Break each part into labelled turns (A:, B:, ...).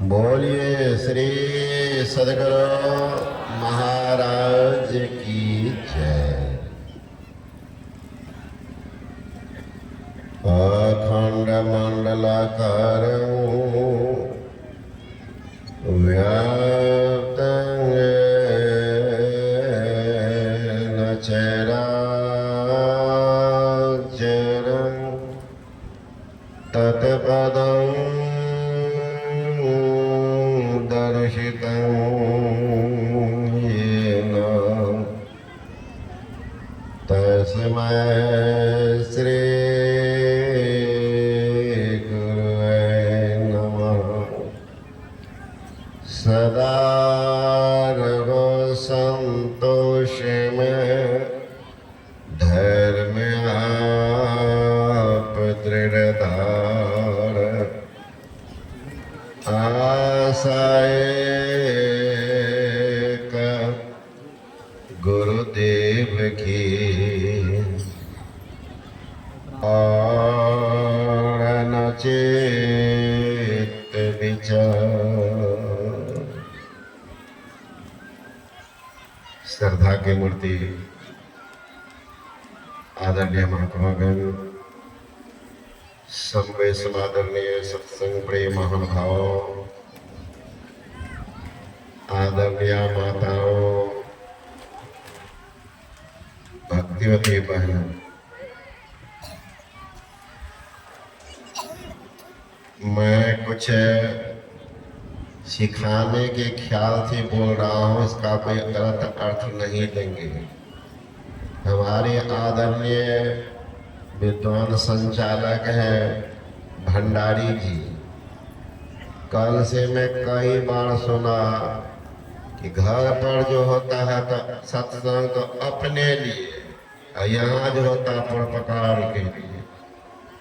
A: बोलिए श्री सद्गुरु महाराज की जय। अखंड मंडलाकारं व्याप्तं येन चराचरं तत्पदं दर्शितं येन तस्मै श्री गुरुवे नमः। सदा रहो संतोष में, धर्म आप दृढ़धार, आशाए का गुरुदेव की और नचित विचार। श्रद्धा की मूर्ति आदरणीय महात्मागण, संवे समादरणीय सत्संग प्रेम महानुभाव, आदरणीय माताओं, भक्तिवती बहन, मैं कुछ सिखाने के ख्याल से बोल रहा हूँ, इसका कोई गलत अर्थ नहीं देंगे। हमारे आदरणीय विद्वान संचालक हैं भंडारी जी, कल से मैं कई बार सुना कि घर पर जो होता है तो सत्संग तो अपने लिए, यहाँ जो होता है परोपकार के लिए।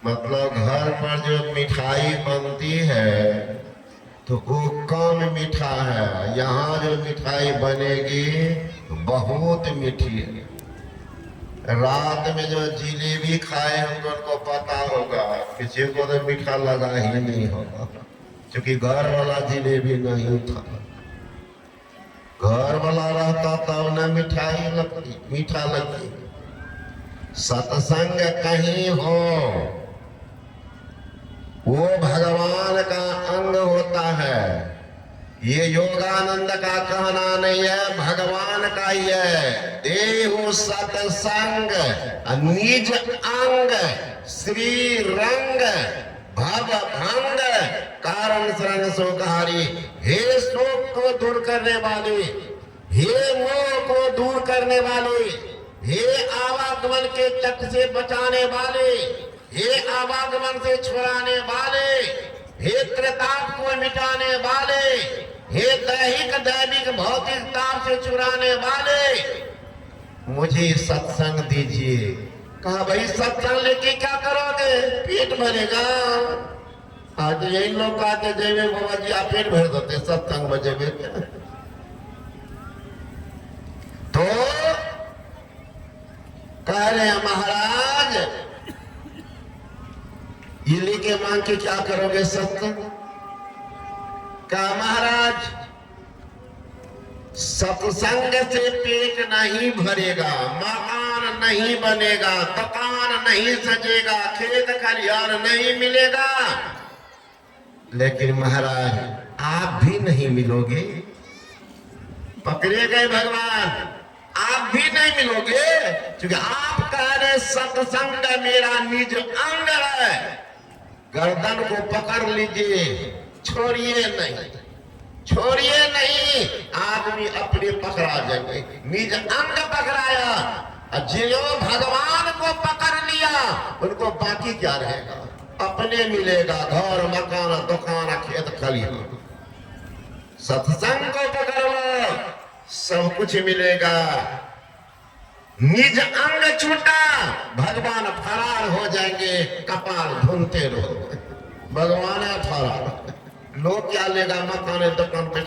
A: मतलब घर पर जो मिठाई बनती है तो वो कम मीठा है, यहाँ जो मिठाई बनेगी बहुत मीठी है। रात में जो जिलेबी खाए होंगे उनको पता होगा, किसी को तो मीठा लगा ही नहीं होगा, क्योंकि घर वाला जिलेबी नहीं था। घर वाला रहता तब न मिठाई लगती, मीठा लगती। सत्संग कहीं हो वो भगवान का अंग होता है। ये योगानंद का कहना नहीं है, भगवान का ही है। देहु सत्संग निज अंग श्री रंग भव भंग कारण शरण सोकहारी। हे शोक को दूर करने वाले, हे मोह को दूर करने वाले, हे आवागमन के चट से बचाने वाले, हे आवागमन से छुड़ाने वाले, हे त्रिताप को मिटाने वाले, हे दैहिक दैविक भौतिक ताप से छुड़ाने वाले, मुझे सत्संग दीजिए। कहा भाई सत्संग लेके क्या करोगे? पेट भरेगा। आज यही लोग कहते देवे बाबा जी आप पेट भर देते सत्संग बजेबे। तो कह रहे हैं महाराज ये लेके मांग के क्या करोगे सत्संग? कहा महाराज सत्संग से पेट नहीं भरेगा, मकान नहीं बनेगा, दुकान नहीं सजेगा, खेत खलिहान नहीं मिलेगा, लेकिन महाराज आप भी नहीं मिलोगे। पकड़े गए भगवान, आप भी नहीं मिलोगे, क्योंकि आप कह रहे सत्संग मेरा निज अंग है। गर्दन को पकड़ लीजिए, छोड़िए नहीं, छोड़िए नहीं। आदमी अपने पकड़ा जाएंगे, निज अंग पकड़ाया और जियो भगवान को पकड़ लिया उनको बाकी क्या रहेगा? अपने मिलेगा, घर मकान दुकान खेत खलिहान। सत्संग को पकड़ लो सब कुछ मिलेगा। निज अंग छूटा भगवान फरार हो जाएंगे, कपाल धुनते रहो। भगवान है फरार, लोग क्या लेगा? मकान दुकान पे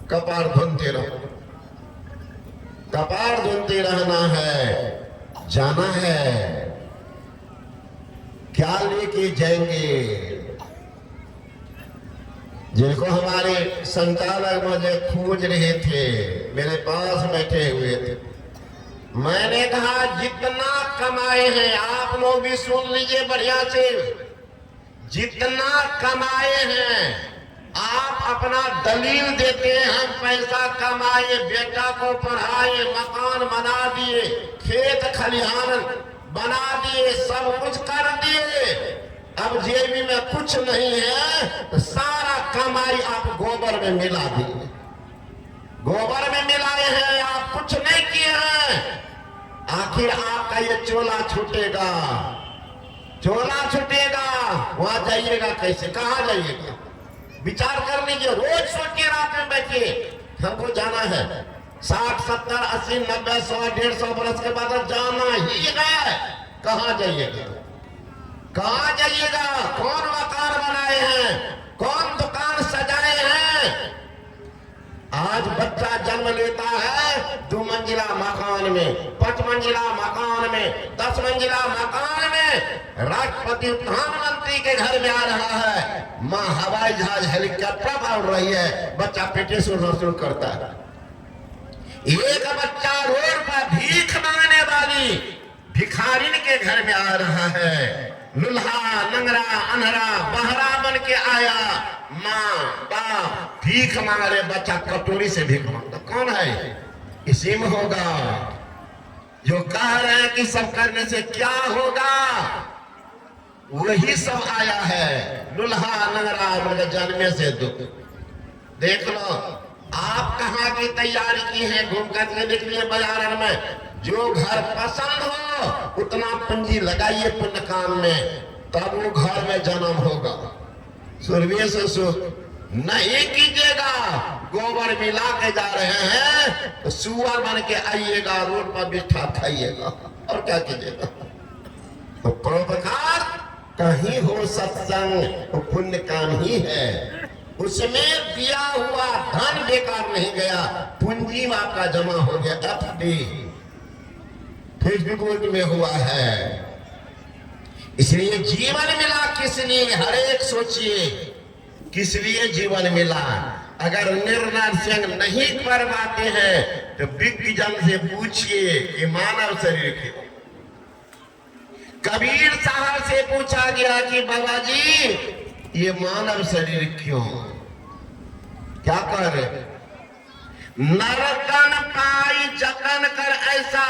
A: कपाल धुनते रहो। कपाल धुनते रहना है, जाना है। क्या लेके जाएंगे? जिनको हमारे संचालक मुझे खोज रहे थे, मेरे पास बैठे हुए थे। मैंने कहा जितना कमाए हैं आप लोग भी सुन लीजिए बढ़िया से, जितना कमाए हैं आप अपना दलील देते हैं हम पैसा कमाए, बेटा को पढ़ाए, मकान बना दिए, खेत खलिहान बना दिए, सब कुछ कर दिए, अब जेबी में कुछ नहीं है तो सारा कमाई आप गोबर में मिला दिए, गोबर में मिलाए हैं, आप कुछ नहीं किए हैं। आखिर आपका ये चोला छूटेगा, चोला छूटेगा, वहां जाइएगा कैसे, कहां जाइएगा? विचार कर लीजिए, रोज सोचिए, रात में बैठिए, हमको जाना है 60, 70, 80, 90, 100, 150 बरस के बाद जाना ही है। कहां जाइएगा, कहां जाइएगा? कौन मकान बनाए हैं, कौन दुकान सजाए हैं? आज बच्चा जन्म लेता है 2 मंजिला मकान में, 5 मंजिला मकान में, 10 मंजिला मकान में, राष्ट्रपति प्रधानमंत्री के घर में आ रहा है, माँ हवाई जहाज हेलीकॉप्टर पर उड़ रही है, बच्चा पेटे शुरू करता है। एक बच्चा रोड पर भीख मांगने वाली भिखारिन के घर में आ रहा है, लुल्हा लंगड़ा अनहरा बहरा बन के आया, माँ बाप भीख मांग रहे, बच्चा कटोरी से भीख मांगता। कौन है? इसी में होगा जो कह रहे हैं कि सब करने से क्या होगा, वही सब आया है, लुल्हा लंगड़ा मतलब जन्मे से दुख। देख लो आप कहाँ की तैयारी की है, घूम कर देख लिए बाजार में, जो घर पसंद हो उतना पूंजी लगाइए पुण्य काम में, तब वो घर में जन्म होगा। सुरभि से नहीं कीजिएगा, गोबर मिला के जा रहे हैं तो सुअर बन के आइएगा, रोड पर बिठा खाइएगा, और क्या कीजिएगा? तो परोपकार कहीं हो सत्संग, वो पुण्य काम ही है, उसमें दिया हुआ धन बेकार नहीं गया, पूंजी में आपका जमा हो गया। एफडी फेसबुक में हुआ है। इसलिए जीवन मिला किस लिए, हर एक सोचिए किस लिए जीवन मिला। अगर निर्णय नहीं कर पाते हैं तो विज्ञजन से पूछिए कि मानव शरीर क्यों। कबीर साहब से पूछा गया कि बाबा जी ये मानव शरीर क्यों, क्या कर? नरकन पाई जतन कर ऐसा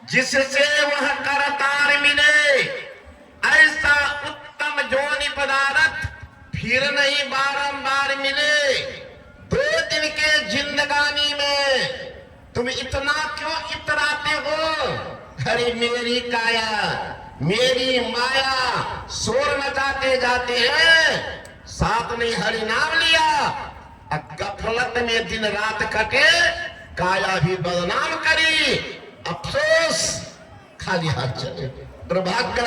A: जिससे वह करतार मिले, ऐसा उत्तम जोनि पदार्थ फिर नहीं बारंबार मिले। 2 दिन के जिंदगानी में तुम इतना क्यों इतराते हो? अरे मेरी काया मेरी माया शोर मचाते जाते हैं, साथ में हरि नाम लिया, गफलत में दिन रात कटे, काया भी बदनाम करी, अफसोस खाली हाथ चले। दुर्भाग्य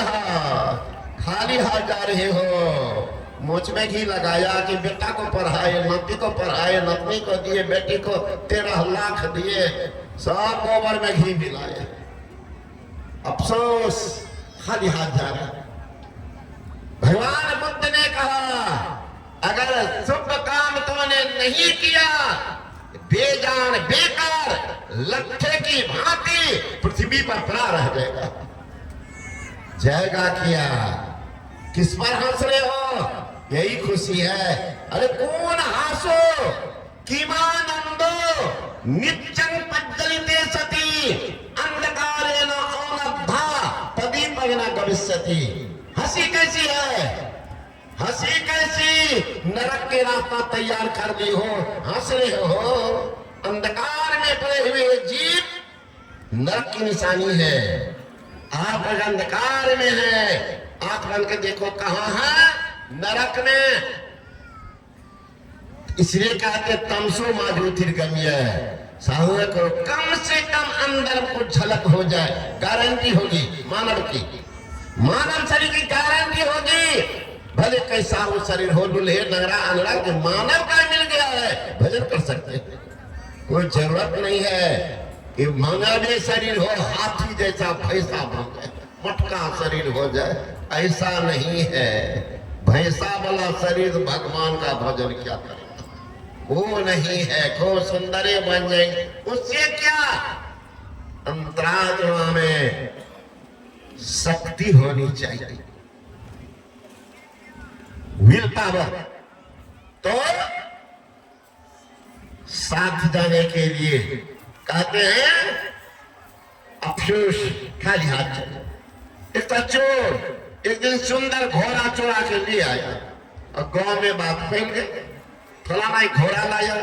A: खाली हाथ जा रहे हो, मोच में घी लगाया कि बेटा को पढ़ाए, नाती को पढ़ाए, नतनी को दिए, बेटी को 13 लाख दिए, सब गोबर में घी मिलाए, अफसोस खाली हाथ जा रहा। भगवान बुद्ध ने कहा अगर शुभ काम तुमने नहीं किया, बेजान बेकार लट्ठे की भांति पृथ्वी पर पड़ा रह जाएगा। जाएगा क्या? किस पर हंस रहे हो? यही खुशी है। अरे कौन हासो किमानंदो नित्यं प्रज्वलिते सती अंधकारेण अनद्धा तदीपना गमिष्यति। हंसी कैसी है? हंसी कैसी? नरक के रास्ता तैयार कर दी हो, हंस रहे हो। अंधकार में पड़े हुए जीव नरक की निशानी है। आप अंधकार में है, आप बन के देखो कहां है? नरक में। इसलिए कहते तमसो मा ज्योतिर्गम्य, साधना करो, कम से कम अंदर कुछ झलक हो जाए, गारंटी होगी मानव की, मानव शरीर की गारंटी होगी। भले कैसा हो शरीर हो, दुल्हे नगरा अंगड़ा के मानव का मिल गया है, भजन कर सकते हैं। कोई जरूरत नहीं है कि मानवीय शरीर हो, हाथी जैसा पैसा बन जाए, मटका शरीर हो जाए, ऐसा नहीं है। भैंसा वाला शरीर भगवान का भजन क्या करेगा? वो नहीं है, खूब सुंदरे बन जाएंगे, उससे क्या? अंतरात्मा में शक्ति होनी चाहिए, विल पावर। तो साथ जाने के लिए कहते हैं अफसोस खाली हाथ चले। एक चोर एक दिन सुंदर घोड़ा चोरा के लिए आया और गांव में बात फैल गई, फलाना घोड़ा लाया,